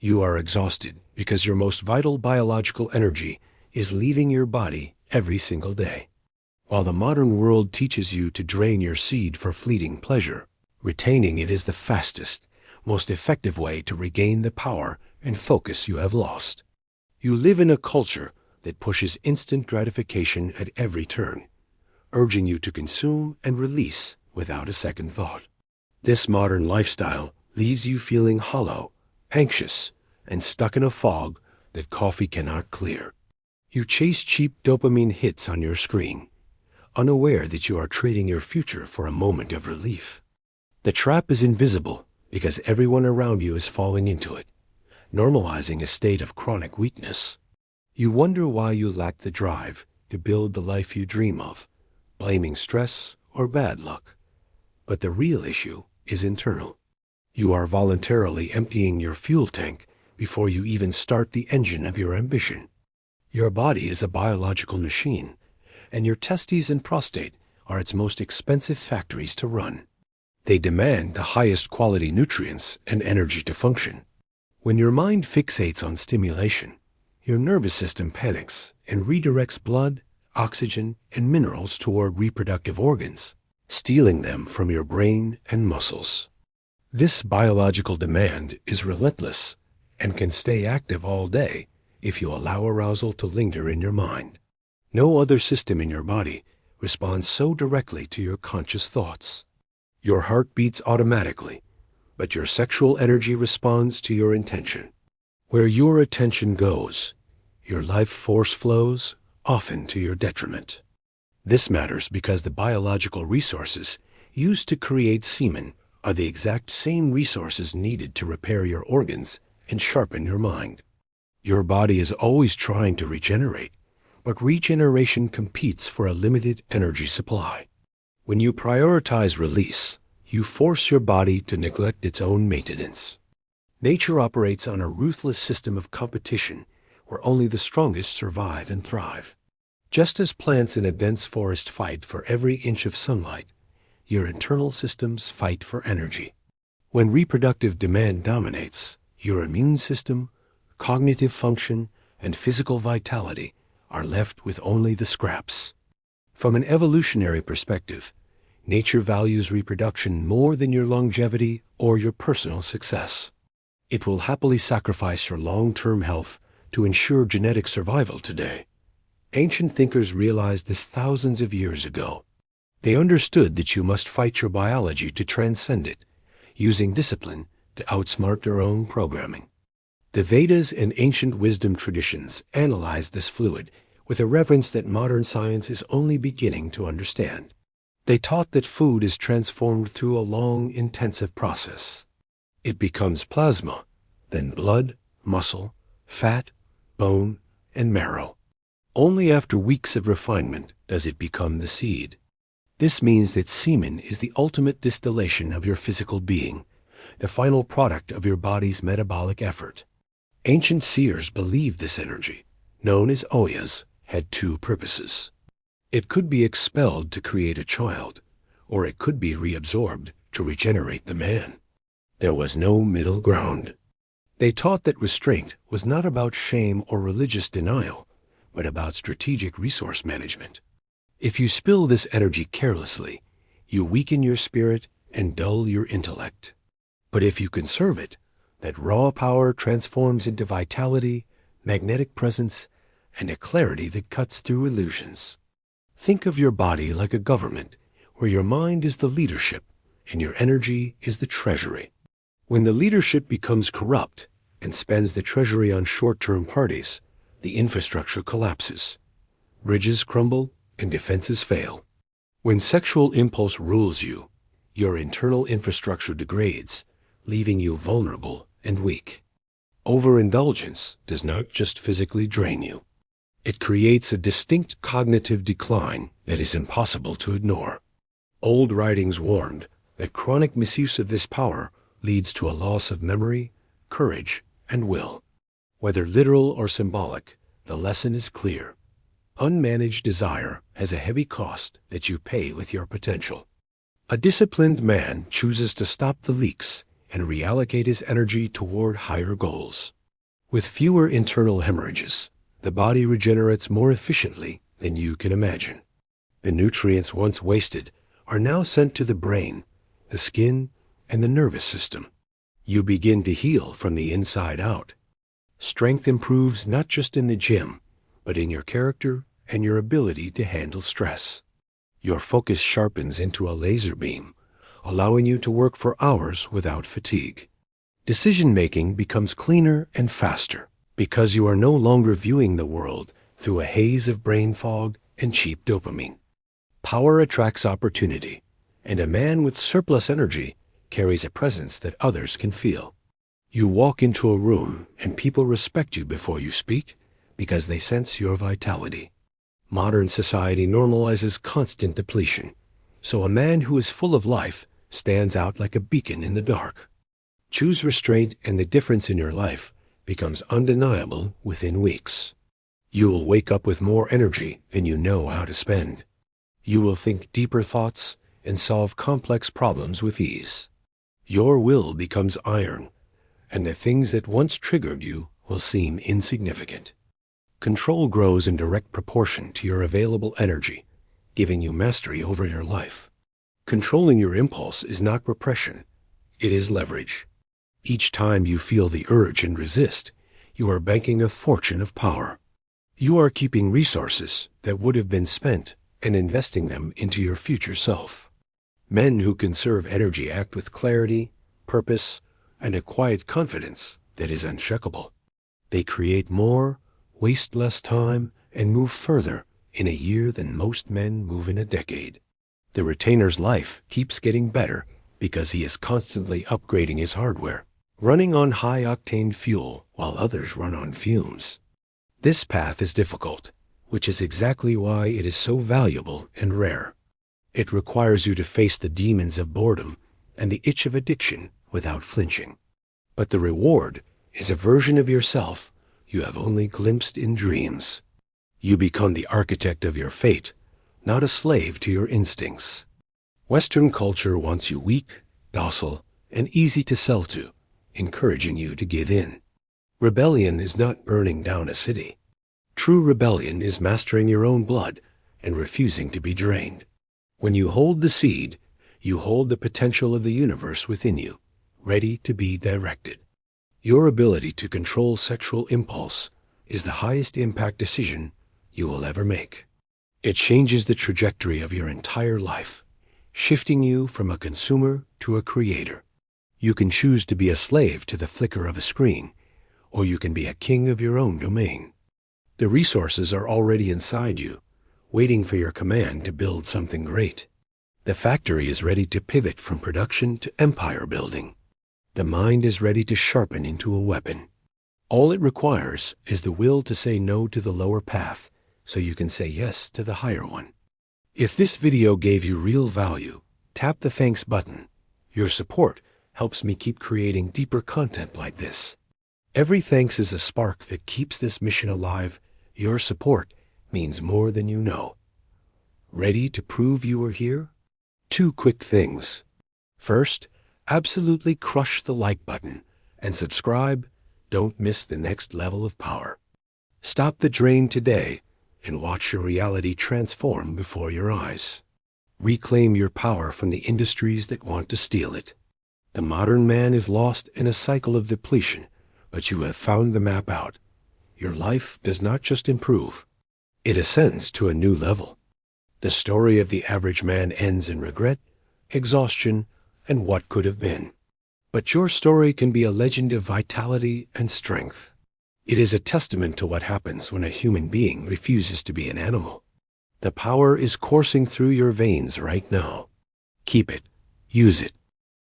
You are exhausted because your most vital biological energy is leaving your body every single day. While the modern world teaches you to drain your seed for fleeting pleasure, retaining it is the fastest, most effective way to regain the power and focus you have lost. You live in a culture that pushes instant gratification at every turn, urging you to consume and release without a second thought. This modern lifestyle leaves you feeling hollow, anxious, and stuck in a fog that coffee cannot clear. You chase cheap dopamine hits on your screen, unaware that you are trading your future for a moment of relief. The trap is invisible because everyone around you is falling into it, normalizing a state of chronic weakness. You wonder why you lack the drive to build the life you dream of, blaming stress or bad luck. But the real issue is internal. You are voluntarily emptying your fuel tank before you even start the engine of your ambition. Your body is a biological machine, and your testes and prostate are its most expensive factories to run. They demand the highest quality nutrients and energy to function. When your mind fixates on stimulation, your nervous system panics and redirects blood, oxygen, and minerals toward reproductive organs, stealing them from your brain and muscles. This biological demand is relentless and can stay active all day if you allow arousal to linger in your mind. No other system in your body responds so directly to your conscious thoughts. Your heart beats automatically, but your sexual energy responds to your intention. Where your attention goes, your life force flows, often to your detriment. This matters because the biological resources used to create semen are the exact same resources needed to repair your organs and sharpen your mind. Your body is always trying to regenerate, but regeneration competes for a limited energy supply. When you prioritize release, you force your body to neglect its own maintenance. Nature operates on a ruthless system of competition where only the strongest survive and thrive. Just as plants in a dense forest fight for every inch of sunlight, your internal systems fight for energy. When reproductive demand dominates, your immune system, cognitive function, and physical vitality are left with only the scraps. From an evolutionary perspective, nature values reproduction more than your longevity or your personal success. It will happily sacrifice your long-term health to ensure genetic survival today. Ancient thinkers realized this thousands of years ago. They understood that you must fight your biology to transcend it, using discipline to outsmart their own programming. The Vedas and ancient wisdom traditions analyzed this fluid with a reverence that modern science is only beginning to understand. They taught that food is transformed through a long, intensive process. It becomes plasma, then blood, muscle, fat, bone, and marrow. Only after weeks of refinement does it become the seed. This means that semen is the ultimate distillation of your physical being, the final product of your body's metabolic effort. Ancient seers believed this energy, known as oyas, had two purposes. It could be expelled to create a child, or it could be reabsorbed to regenerate the man. There was no middle ground. They taught that restraint was not about shame or religious denial, but about strategic resource management. If you spill this energy carelessly, you weaken your spirit and dull your intellect. But if you conserve it, that raw power transforms into vitality, magnetic presence, and a clarity that cuts through illusions. Think of your body like a government, where your mind is the leadership and your energy is the treasury. When the leadership becomes corrupt and spends the treasury on short-term parties, the infrastructure collapses. Bridges crumble and defenses fail. When sexual impulse rules you, your internal infrastructure degrades, leaving you vulnerable and weak. Overindulgence does not just physically drain you. It creates a distinct cognitive decline that is impossible to ignore. Old writings warned that chronic misuse of this power leads to a loss of memory, courage, and will. Whether literal or symbolic, the lesson is clear. Unmanaged desire has a heavy cost that you pay with your potential. A disciplined man chooses to stop the leaks and reallocate his energy toward higher goals. With fewer internal hemorrhages, the body regenerates more efficiently than you can imagine. The nutrients once wasted are now sent to the brain, the skin, and the nervous system. You begin to heal from the inside out. Strength improves not just in the gym, but in your character and your ability to handle stress. Your focus sharpens into a laser beam, allowing you to work for hours without fatigue. Decision-making becomes cleaner and faster because you are no longer viewing the world through a haze of brain fog and cheap dopamine. Power attracts opportunity, and a man with surplus energy carries a presence that others can feel. You walk into a room and people respect you before you speak because they sense your vitality. Modern society normalizes constant depletion, so a man who is full of life stands out like a beacon in the dark. Choose restraint and the difference in your life becomes undeniable within weeks. You will wake up with more energy than you know how to spend. You will think deeper thoughts and solve complex problems with ease. Your will becomes iron, and the things that once triggered you will seem insignificant. Control grows in direct proportion to your available energy, giving you mastery over your life. Controlling your impulse is not repression, it is leverage. Each time you feel the urge and resist, you are banking a fortune of power. You are keeping resources that would have been spent and investing them into your future self. Men who conserve energy act with clarity, purpose, and a quiet confidence that is unshakable. They create more, waste less time, and move further in a year than most men move in a decade. The retainer's life keeps getting better because he is constantly upgrading his hardware, running on high-octane fuel while others run on fumes. This path is difficult, which is exactly why it is so valuable and rare. It requires you to face the demons of boredom and the itch of addiction without flinching. But the reward is a version of yourself you have only glimpsed in dreams. You become the architect of your fate, not a slave to your instincts. Western culture wants you weak, docile, and easy to sell to, encouraging you to give in. Rebellion is not burning down a city. True rebellion is mastering your own blood and refusing to be drained. When you hold the seed, you hold the potential of the universe within you, ready to be directed. Your ability to control sexual impulse is the highest impact decision you will ever make. It changes the trajectory of your entire life, shifting you from a consumer to a creator. You can choose to be a slave to the flicker of a screen, or you can be a king of your own domain. The resources are already inside you, waiting for your command to build something great. The factory is ready to pivot from production to empire building. The mind is ready to sharpen into a weapon. All it requires is the will to say no to the lower path so you can say yes to the higher one. If this video gave you real value, tap the thanks button. Your support helps me keep creating deeper content like this. Every thanks is a spark that keeps this mission alive. Your support means more than you know. Ready to prove you are here? 2 quick things. First, absolutely crush the like button and subscribe. Don't miss the next level of power. Stop the drain today and watch your reality transform before your eyes. Reclaim your power from the industries that want to steal it. The modern man is lost in a cycle of depletion, but you have found the map out. Your life does not just improve, it ascends to a new level. The story of the average man ends in regret, exhaustion, and what could have been. But your story can be a legend of vitality and strength. It is a testament to what happens when a human being refuses to be an animal. The power is coursing through your veins right now. Keep it, use it,